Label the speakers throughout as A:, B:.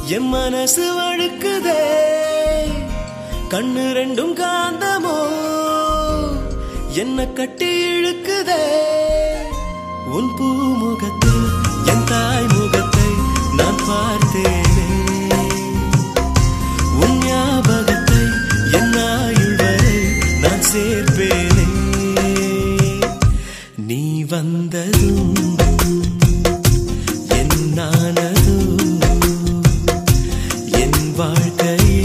A: என் மனசு வழுக்குதே கண்ணு ரெண்டும் காந்தமோ என்ன கட்டி இழுக்குதே உன் பூமுகத்தை என் தாய் முகத்தை நான் பார்த்தேனே உன் ஞாபகத்தை என் ஆயுள் வரை நான் சேர்ப்பேனே நீ வந்ததும் என் நானதும் என் வாழ்க்கையே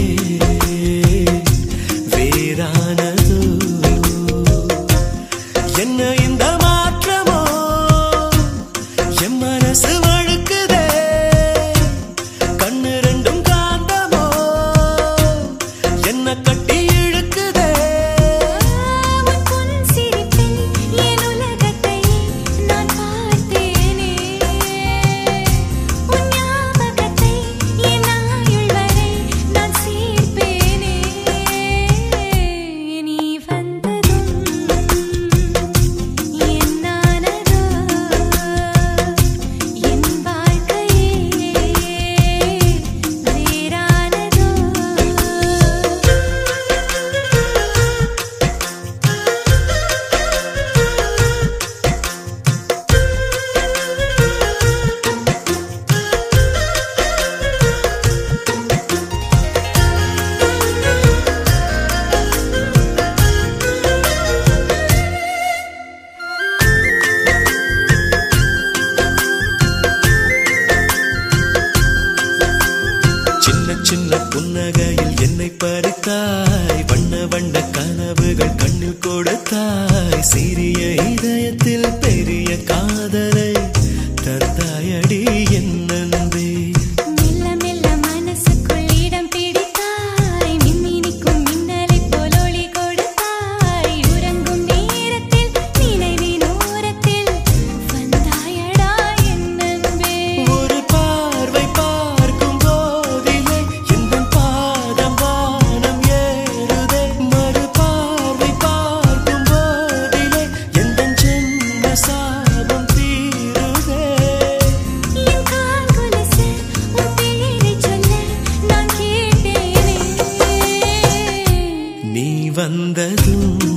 A: வேறானதோ என்ன இந்த மாற்றமோ என் மனசு வழுக்குதே கண்ணு ரெண்டும் காந்தமோ என்ன கட்டி இழுக்குதே சின்ன புன்னகையில் என்னை பறித்தாய் வண்ண வண்ண கனவுகள் கண்ணில் கொடுத்தாய் சிறிய இதயத்தில் பெரிய காதலை தந்தாயடி என் அன்பே
B: மெல்ல மெல்ல மனசுக்குள் இடம் பிடித்தாய் மின்மினிக்கும் மின்னலை போல் ஒளி கொடுத்தாய் உறங்கும் நேரத்தில் நினைவின் ஓரத்தில் வந்தாயடா என் அன்பே
A: ஒரு பார்வை பார்க்கும் போதிலே என் பாதம் வானம் ஏறுதே மறு பார்வை பார்க்கும் போதிலே என் ஜென்ம சாபம் தீருதே
B: என் கால் கொலுசு உன் பேரை சொல்ல நான் கேட்டேனே
A: நீ வந்ததும்